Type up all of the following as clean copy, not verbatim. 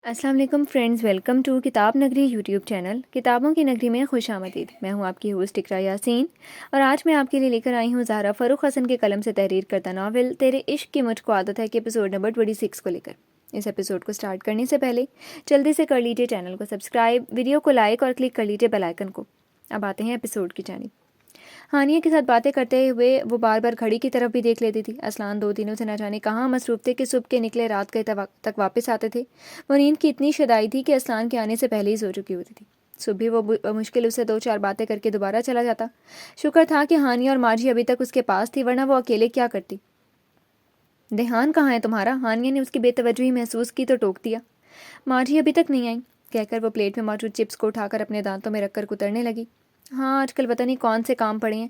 السلام علیکم friends, welcome to کتاب نگری یوٹیوب چینل کتابوں کی نگری میں خوش آمدید۔ میں ہوں آپ کی ہوسٹ اقرا یاسین، اور آج میں آپ کے لیے لے کر آئی ہوں زہرا فاروق حسن کے قلم سے تحریر کردہ ناول تیرے عشق کی مجھ کو عادت ہے کے ایپیسوڈ نمبر 26 کو لے کر۔ اس ایپیسوڈ کو سٹارٹ کرنے سے پہلے جلدی سے کر لیجیے چینل کو سبسکرائب، ویڈیو کو لائک اور کلک کر لیجیے بیل آئیکن کو۔ اب آتے ہیں ایپیسوڈ کی جانب۔ ہانیہ کے ساتھ باتیں کرتے ہوئے وہ بار بار گھڑی کی طرف بھی دیکھ لیتی تھی۔ اسلان 2 دنوں سے نہ جانے کہاں مصروف تھے کہ صبح کے نکلے رات کے تک واپس آتے تھے۔ وہ نیند کی اتنی شدائی تھی کہ اسلان کے آنے سے پہلے ہی سو چکی ہوتی تھی۔ صبح بھی وہ مشکل اسے 2-4 باتیں کر کے دوبارہ چلا جاتا۔ شکر تھا کہ ہانیہ اور ماجی ابھی تک اس کے پاس تھی، ورنہ وہ اکیلے کیا کرتی۔ دیہان کہاں ہے تمہارا؟ ہانیہ نے اس کی بے توجہی محسوس کی تو ٹوک دیا۔ ماجی ابھی تک نہیں آئی، کہہ کر وہ پلیٹ میں موجود چپس کو اٹھا کر اپنے دانتوں میں رکھ کر کترنے لگی۔ ہاں، آج کل پتہ نہیں کون سے کام پڑے ہیں،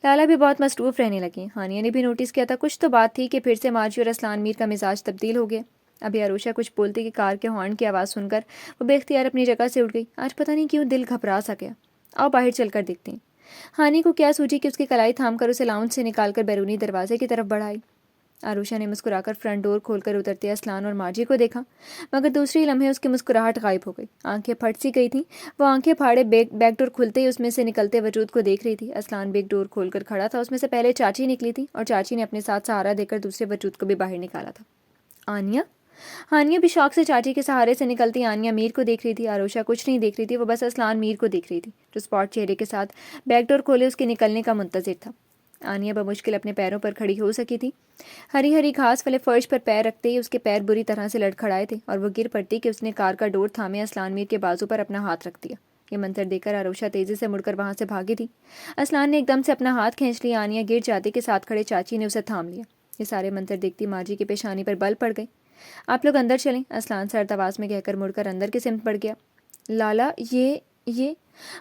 لالا بھی بہت مصروف رہنے لگی ہیں۔ ہانیہ نے بھی نوٹس کیا تھا کچھ تو بات تھی کہ پھر سے ماجی اور اسلان میر کا مزاج تبدیل ہو گیا۔ ابھی عروشہ کچھ بولتی کہ کار کے ہارن کی آواز سن کر وہ بے اختیار اپنی جگہ سے اٹھ گئی۔ آج پتہ نہیں کیوں دل گھبرا سا گیا۔ آؤ باہر چل کر دیکھتے ہیں۔ ہانی کو کیا سوچی کہ اس کی کلائی تھام کر اسے لاؤنج سے نکال کر بیرونی دروازے کی طرف بڑھائی۔ عروشہ نے مسکرا کر فرنٹ ڈور کھول کر اترتے اسلان اور ماجی کو دیکھا، مگر دوسری لمحے اس کی مسکراہٹ غائب ہو گئی۔ آنکھیں پھٹ سی گئی تھیں۔ وہ آنکھیں پھاڑے بیک ڈور کھلتے ہی اس میں سے نکلتے وجود کو دیکھ رہی تھی۔ اسلان بیک ڈور کھول کر کھڑا تھا، اس میں سے پہلے چاچی نکلی تھی اور چاچی نے اپنے ساتھ سہارا دے کر دوسرے وجود کو بھی باہر نکالا تھا۔ آنیہ؟ ہانیہ بھی شوق سے چاچی کے سہارے سے نکلتی آنیہ میر کو دیکھ رہی تھی۔ عروشہ کچھ نہیں دیکھ رہی تھی، وہ بس اسلان میر کو دیکھ رہی تھی جو اسپاٹ چہرے کے ساتھ بیک ڈور کھولے اس کے نکلنے کا منتظر تھا۔ آنیہ بمشکل اپنے پیروں پر کھڑی ہو سکی تھی۔ ہری ہری گھاس والے فرش پر پیر رکھتے ہی اس کے پیر بری طرح سے لڑکھڑائے تھے اور وہ گر پڑتی کہ اس نے کار کا ڈور تھامے اسلان میر کے بازو پر اپنا ہاتھ رکھ دیا۔ یہ منظر دیکھ کر عروشہ تیزی سے مڑ کر وہاں سے بھاگی تھی۔ اسلان نے ایک دم سے اپنا ہاتھ کھینچ لیا۔ آنیہ گر جاتی کہ ساتھ کھڑے چاچی نے اسے تھام لیا۔ یہ سارے منظر دیکھتی ماجی کی پیشانی پر بل پڑ گئی۔ آپ لوگ اندر چلیں، اسلان سرد آواز میں کہہ کر مڑ کر اندر کی سمت بڑھ گیا۔ لالا یہ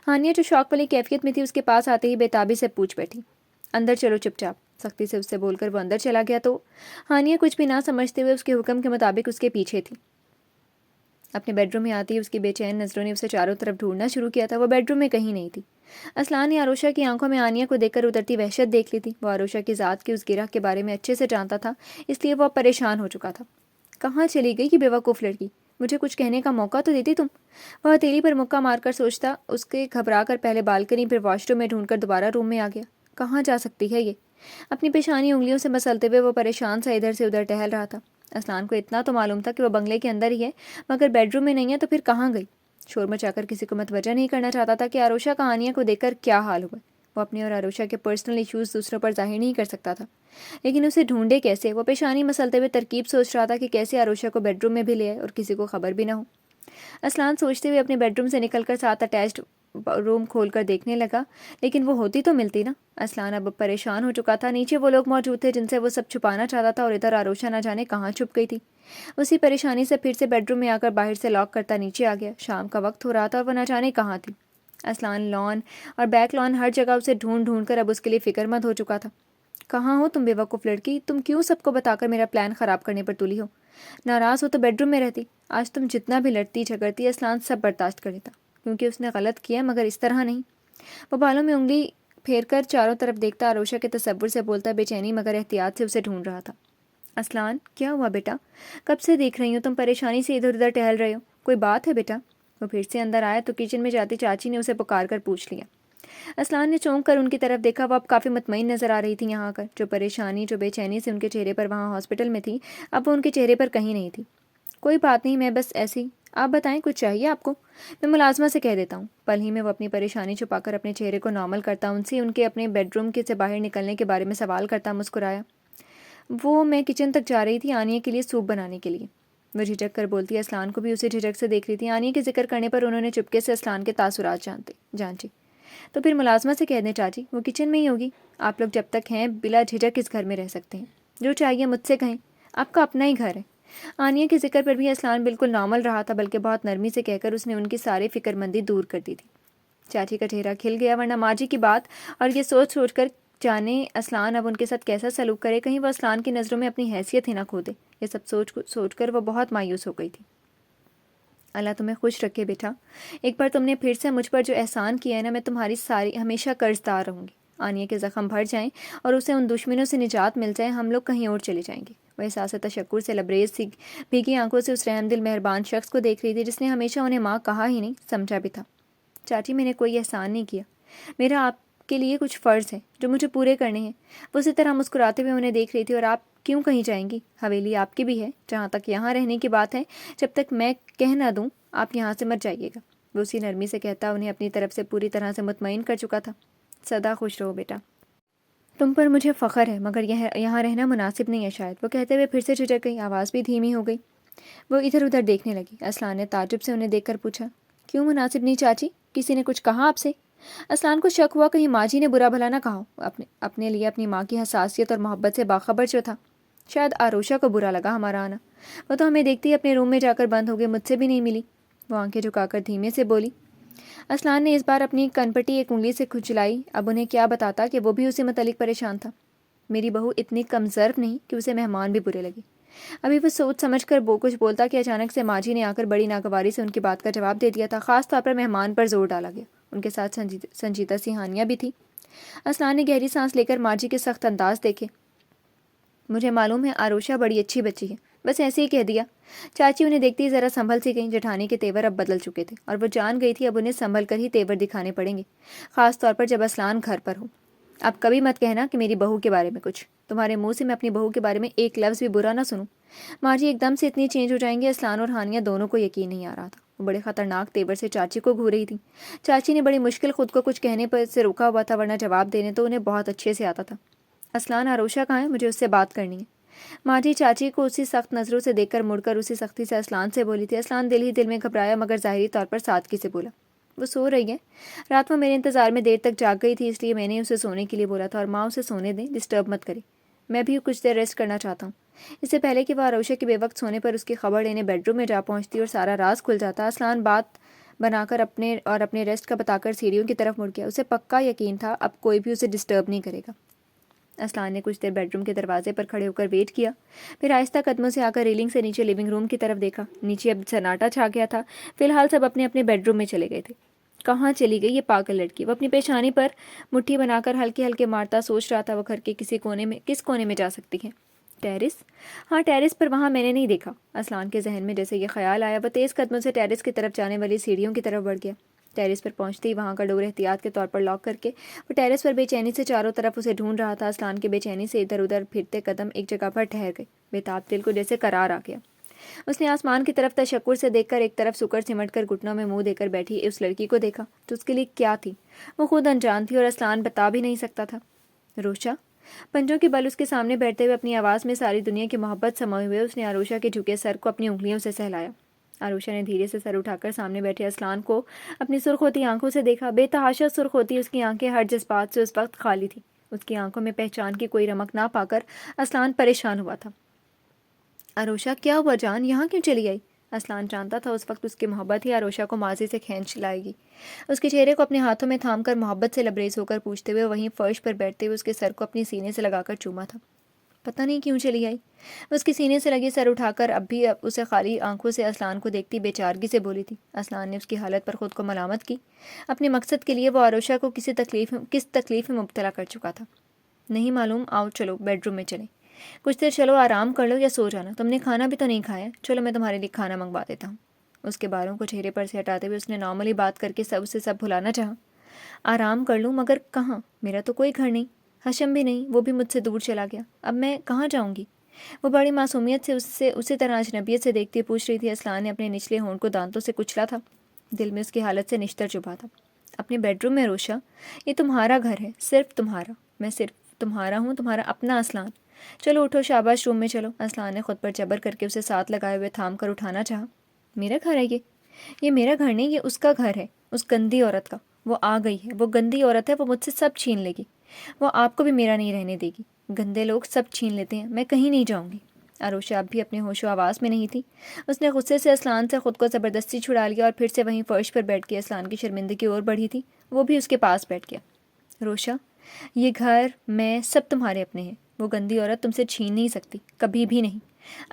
ہانیہ جو شوق والی کیفیت میں تھی اس کے پاس آتے ہی بےتابی سے پوچھ بیٹھی۔ اندر چلو چپ چاپ، سختی سے اس سے بول کر وہ اندر چلا گیا تو ہانیہ کچھ بھی نہ سمجھتے ہوئے اس کے حکم کے مطابق اس کے پیچھے تھی۔ اپنے بیڈ روم میں آتی اس کی بے چین نظروں نے اسے چاروں طرف ڈھونڈنا شروع کیا تھا۔ وہ بیڈ روم میں کہیں نہیں تھی۔ اسلان نے عروشہ کی آنکھوں میں آنیہ کو دیکھ کر اترتی وحشت دیکھ لی تھی۔ وہ عروشہ کی ذات کی اس گرہ کے بارے میں اچھے سے جانتا تھا، اس لیے وہ اب پریشان ہو چکا تھا۔ کہاں چلی گئی یہ بیوقوف لڑکی؟ مجھے کچھ کہنے کا موقع تو دیتی تم۔ وہ ہتھیلی پر مکہ مار کر سوچتا، اس کے گھبرا کر پہلے بالکنی پھر واش روم میں ڈھونڈ کر دوبارہ روم میں آ گیا۔ کہاں جا سکتی ہے یہ؟ اپنی پیشانی انگلیوں سے مسلتے ہوئے وہ پریشان سا ادھر سے ادھر ٹہل رہا تھا۔ اسلان کو اتنا تو معلوم تھا کہ وہ بنگلے کے اندر ہی ہے، مگر بیڈ روم میں نہیں ہے تو پھر کہاں گئی؟ شور مچا کر کسی کو متوجہ نہیں کرنا چاہتا تھا کہ عروشہ کا آنیہ کو دیکھ کر کیا حال ہوا۔ وہ اپنے اور عروشہ کے پرسنل ایشوز دوسروں پر ظاہر نہیں کر سکتا تھا، لیکن اسے ڈھونڈے کیسے؟ وہ پیشانی مسلتے ہوئے ترکیب سوچ رہا تھا کہ کیسے عروشہ کو بیڈ روم میں بھی لے آئے اور کسی کو خبر بھی نہ ہو۔ اسلان سوچتے ہوئے اپنے بیڈ روم سے نکل کر ساتھ اٹیچڈ روم کھول کر دیکھنے لگا، لیکن وہ ہوتی تو ملتی نا۔ اسلان اب پریشان ہو چکا تھا۔ نیچے وہ لوگ موجود تھے جن سے وہ سب چھپانا چاہتا تھا، اور ادھر عروشہ نہ جانے کہاں چھپ گئی تھی۔ اسی پریشانی سے پھر سے بیڈ روم میں آ کر باہر سے لاک کرتا نیچے آ گیا۔ شام کا وقت ہو رہا تھا اور وہ نہ جانے کہاں تھی۔ اسلان لان اور بیک لان ہر جگہ اسے ڈھونڈ ڈھونڈ کر اب اس کے لیے فکر مند ہو چکا تھا۔ کہاں ہو تم بیوقوف لڑکی؟ تم کیوں سب کو بتا کر میرا پلان خراب کرنے پر تلی ہو؟ ناراض ہو تو بیڈ روم میں رہتی۔ آج تم جتنا بھی لڑتی جھگڑتی اسلان سب برداشت کر لیتا، کیونکہ اس نے غلط کیا، مگر اس طرح نہیں۔ وہ بالوں میں انگلی پھیر کر چاروں طرف دیکھتا عروشہ کے تصور سے بولتا بے چینی مگر احتیاط سے اسے ڈھونڈ رہا تھا۔ اسلان، کیا ہوا بیٹا؟ کب سے دیکھ رہی ہوں تم پریشانی سے ادھر ادھر ٹہل رہے ہو، کوئی بات ہے بیٹا؟ وہ پھر سے اندر آیا تو کچن میں جاتی چاچی نے اسے پکار کر پوچھ لیا۔ اسلان نے چونک کر ان کی طرف دیکھا۔ وہ اب کافی مطمئن نظر آ رہی تھی یہاں کر۔ جو پریشانی جو بے چینی سے ان کے چہرے پر وہاں ہاسپٹل میں تھی، اب وہ ان کے چہرے پر کہیں نہیں تھی۔ کوئی بات نہیں، میں بس ایسی۔ آپ بتائیں، کچھ چاہیے آپ کو؟ میں ملازمہ سے کہہ دیتا ہوں۔ پل ہی میں وہ اپنی پریشانی چھپا کر اپنے چہرے کو نارمل کرتا ان سے ان کے اپنے بیڈ روم سے باہر نکلنے کے بارے میں سوال کرتا مسکرایا۔ میں کچن تک جا رہی تھی آنیہ کے لیے سوپ بنانے کے لیے، وہ جھجک کر بولتی۔ اسلان کو بھی اسے جھجک سے دیکھ رہی تھی۔ آنیہ کے ذکر کرنے پر انہوں نے چپکے سے اسلان کے تاثرات جانچے۔ تو پھر ملازمہ سے کہہ دیں چاچی، وہ کچن میں ہی ہوگی۔ آپ لوگ جب تک ہیں بلا جھجک اس گھر میں رہ سکتے ہیں، جو چاہیے مجھ سے کہیں، آپ کا اپنا ہی گھر ہے۔ آنیہ کے ذکر پر بھی اسلان بالکل نارمل رہا تھا، بلکہ بہت نرمی سے کہہ کر اس نے ان کی ساری فکر مندی دور کر دی تھی۔ چاچی کا چہرہ کھل گیا، ورنہ ماجی کی بات اور یہ سوچ سوچ کر جانے اسلان اب ان کے ساتھ کیسا سلوک کرے، کہیں وہ اسلان کی نظروں میں اپنی حیثیت ہی نہ کھو دے۔ یہ سب سوچ کر وہ بہت مایوس ہو گئی تھی۔ اللہ تمہیں خوش رکھے بیٹا، ایک بار تم نے پھر سے مجھ پر جو احسان کیا ہے نا، میں تمہاری ساری ہمیشہ قرض دار رہوں گی۔ آنیہ کے زخم بھر جائیں اور اسے ان دشمنوں سے نجات مل جائے، ہم لوگ کہیں اور چلے جائیں گے۔ وہ احساس تشکر سے لبریز سی بھیگی آنکھوں سے اس رحم دل مہربان شخص کو دیکھ رہی تھی جس نے ہمیشہ انہیں ماں کہا ہی نہیں سمجھا بھی تھا۔ چاچی میں نے کوئی احسان نہیں کیا، میرا آپ کے لیے کچھ فرض ہے جو مجھے پورے کرنے ہیں۔ وہ اسی طرح مسکراتے ہوئے انہیں دیکھ رہی تھی۔ اور آپ کیوں کہیں جائیں گی؟ حویلی آپ کی بھی ہے، جہاں تک یہاں رہنے کی بات ہے جب تک میں کہہ نہ دوں آپ یہاں سے مت جائیے گا۔ وہ اسی نرمی سے کہتا انہیں اپنی طرف سے پوری طرح سے مطمئن کر چکا تھا۔ سدا خوش رہو بیٹا، تم پر مجھے فخر ہے، مگر یہاں رہنا مناسب نہیں ہے شاید، وہ کہتے ہوئے پھر سے جھجک گئی، آواز بھی دھیمی ہو گئی۔ وہ ادھر ادھر دیکھنے لگی۔ اسلان نے تعجب سے انہیں دیکھ کر پوچھا، کیوں مناسب نہیں چاچی؟ کسی نے کچھ کہا آپ سے؟ اسلان کو شک ہوا کہیں ماں جی نے برا بھلا نہ کہا ہو۔ اپنے لیے اپنی ماں کی حساسیت اور محبت سے باخبر جو تھا، شاید آروشہ کو برا لگا ہمارا آنا، وہ تو ہمیں دیکھتے ہی اپنے روم میں جا کر بند ہو گئے، مجھ سے بھی نہیں ملی۔ وہ آنکھیں جھکا کر دھیمے سے بولی۔ اسلان نے اس بار اپنی کنپٹی ایک انگلی سے کھجلائی۔ اب انہیں کیا بتاتا کہ وہ بھی اسی متعلق پریشان تھا۔ میری بہو اتنی کمزرو نہیں کہ اسے مہمان بھی برے لگے۔ ابھی وہ سوچ سمجھ کر کچھ بولتا کہ اچانک سے ماں جی نے آ کر بڑی ناگواری سے ان کی بات کا جواب دے دیا تھا۔ خاص طور پر مہمان پر زور ڈالا گیا، ان کے ساتھ سنجیدہ سی ہانیاں بھی تھی۔ اسلان نے گہری سانس لے کر ماں جی کے سخت انداز دیکھے۔ مجھے معلوم ہے آروشہ بڑی اچھی بچی ہے، بس ایسے ہی کہہ دیا۔ چاچی انہیں دیکھتی ہی ذرا سنبھل سی گئیں۔ جٹھانی کے تیور اب بدل چکے تھے اور وہ جان گئی تھی اب انہیں سنبھل کر ہی تیور دکھانے پڑیں گے، خاص طور پر جب اسلان گھر پر ہو۔ اب کبھی مت کہنا کہ میری بہو کے بارے میں کچھ، تمہارے منہ سے میں اپنی بہو کے بارے میں ایک لفظ بھی برا نہ سنوں۔ ماں جی ایک دم سے اتنی چینج ہو جائیں گے، اسلان اور ہانیہ دونوں کو یقین نہیں آ رہا تھا۔ وہ بڑے خطرناک تیور سے چاچی کو گھور رہی تھی۔ چاچی نے بڑی مشکل خود کو کچھ کہنے پر سے روکا ہوا تھا، ورنہ جواب دینے تو انہیں بہت اچھے سے آتا تھا۔ اسلان آروشہ کہاں ہے؟ مجھے اس سے بات کرنی ہے۔ ماں جی چاچی کو اسی سخت نظروں سے دیکھ کر مڑ کر اسی سختی سے اسلان سے بولی تھی۔ اسلان دل ہی دل میں گھبرایا مگر ظاہری طور پر سادگی سے بولا، وہ سو رہی ہے، رات وہ میرے انتظار میں دیر تک جاگ گئی تھی، اس لیے میں نے اسے سونے کے لیے بولا تھا، اور ماں اسے سونے دیں، ڈسٹرب مت کرے، میں بھی کچھ دیر ریسٹ کرنا چاہتا ہوں۔ اس سے پہلے کہ وہ آروشہ کے بے وقت سونے پر اس کی خبر لینے بیڈ روم میں جا پہنچتی اور سارا راز کھل جاتا، اسلان بات بنا کر اپنے ریسٹ کا بتا کر سیڑھیوں کی طرف مڑ گیا۔ اسے پکا یقین تھا اب کوئی بھی اسے ڈسٹرب نہیں کرے گا۔ اسلان نے کچھ دیر بیڈ روم کے دروازے پر کھڑے ہو کر ویٹ کیا، پھر آہستہ قدموں سے آ کر ریلنگ سے نیچے لیونگ روم کی طرف دیکھا۔ نیچے اب سناٹا چھا گیا تھا، فی الحال سب اپنے اپنے بیڈ روم میں چلے گئے تھے۔ کہاں چلی گئی یہ پاگل لڑکی؟ وہ اپنی پیشانی پر مٹھی بنا کر ہلکے ہلکے مارتا سوچ رہا تھا، وہ گھر کے کس کونے میں جا سکتی ہے؟ ٹیرس؟ ہاں ٹیرس پر، وہاں میں نے نہیں دیکھا۔ اسلان کے ذہن میں جیسے یہ خیال آیا، وہ تیز قدموں سے ٹیرس کی طرف جانے والی سیڑھیوں کی طرف بڑھ گیا۔ ٹیرس پر پہنچتے ہی وہاں کا ڈور احتیاط کے طور پر لاک کر کے وہ ٹیرس پر بے چینی سے چاروں طرف اسے ڈھونڈ رہا تھا۔ اسلان کے بے چینی سے ادھر ادھر پھرتے قدم ایک جگہ پر ٹھہر گئے، بےتاب دل کو جیسے قرار آ گیا۔ اس نے آسمان کی طرف تشکر سے دیکھ کر ایک طرف سکڑ سمٹ کر گھٹنوں میں منہ دے کر بیٹھی اس لڑکی کو دیکھا تو اس کے لیے کیا تھی وہ خود انجان تھی، اور اسلان بتا بھی نہیں سکتا تھا۔ روشا؟ پنجوں کے بل اس کے سامنے بیٹھتے ہوئے اپنی آواز میں ساری دنیا کی محبت سموئے ہوئے اس نے آروشہ کے جھکے سر کو اپنی انگلیوں سے سہلایا۔ آروشہ نے دھیرے سے سر اٹھا کر سامنے بیٹھے اسلان کو اپنی سرخ ہوتی آنکھوں سے دیکھا۔ بے تحاشا سرخ ہوتی اس کی آنکھیں ہر جذبات سے اس وقت خالی تھی۔ اس کی آنکھوں میں پہچان کی کوئی رمق نہ پا کر اسلان پریشان ہوا تھا۔ آروشہ کیا ہوا جان، یہاں کیوں چلی آئی؟ اسلان جانتا تھا اس وقت اس کی محبت ہی آروشہ کو ماضی سے کھینچ لائے گی۔ اس کے چہرے کو اپنے ہاتھوں میں تھام کر محبت سے لبریز ہو کر پوچھتے ہوئے وہیں فرش پر بیٹھتے ہوئے اس کے سر کو اپنی سینے سے لگا کر چوما تھا۔ پتہ نہیں کیوں چلی آئی، اس کی سینے سے لگی سر اٹھا کر اب بھی اسے خالی آنکھوں سے اسلان کو دیکھتی بے چارگی سے بولی تھی۔ اسلان نے اس کی حالت پر خود کو ملامت کی، اپنے مقصد کے لیے وہ آروشہ کو کس تکلیف میں مبتلا کر چکا تھا۔ نہیں معلوم، آؤ چلو بیڈ روم میں چلیں، کچھ دیر چلو آرام کر لو یا سو جانا، تم نے کھانا بھی تو نہیں کھایا، چلو میں تمہارے لیے کھانا منگوا دیتا ہوں۔ اس کے بالوں کو چہرے پر سے ہٹاتے ہوئے اس نے نارملی بات کر کے اسے سب بھلانا چاہا۔ آرام کر لوں مگر کہاں، میرا تو کوئی گھر نہیں، حشم بھی نہیں، وہ بھی مجھ سے دور چلا گیا، اب میں کہاں جاؤں گی؟ وہ بڑی معصومیت سے اسی طرح اجنبیت سے دیکھتی پوچھ رہی تھی۔ اسلان نے اپنے نچلے ہونٹ کو دانتوں سے کچلا تھا، دل میں اس کی حالت سے نشتر چبھا تھا۔ اپنے بیڈ روم میں روشا، یہ تمہارا گھر ہے، صرف تمہارا، میں صرف تمہارا ہوں، تمہارا اپنا اسلان، چلو اٹھو شاباش روم میں چلو۔ اسلان نے خود پر جبر کر کے اسے ساتھ لگائے ہوئے تھام کر اٹھانا چاہا۔ میرا گھر ہے یہ میرا گھر نہیں، یہ اس کا گھر ہے، اس گندی عورت کا، وہ آ گئی ہے، وہ گندی عورت ہے، وہ مجھ سے سب چھین لے گی، وہ آپ کو بھی میرا نہیں رہنے دے گی، گندے لوگ سب چھین لیتے ہیں، میں کہیں نہیں جاؤں گی۔ آروشہ اب بھی اپنے ہوش و آواز میں نہیں تھی، اس نے غصے سے اسلان سے خود کو زبردستی چھڑا لیا اور پھر سے وہیں فرش پر بیٹھ کے اسلان کی شرمندگی اور بڑھی تھی، وہ بھی اس کے پاس بیٹھ گیا۔ روشا، یہ گھر میں سب تمہارے اپنے ہیں، وہ گندی عورت تم سے چھین نہیں سکتی، کبھی بھی نہیں۔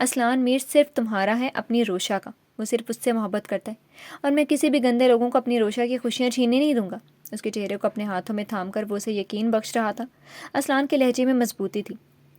اسلان میر صرف تمہارا ہے، اپنی روشا کا، وہ صرف اس سے محبت کرتا ہے، اور میں کسی بھی گندے لوگوں کو اپنی روشا کی خوشیاں چھیننے نہیں دوں گا۔ اس کے چہرے کو اپنے ہاتھوں میں تھام کر وہ اسے یقین بخش رہا تھا۔ اسلان کے لہجے میں مضبوطی تھی۔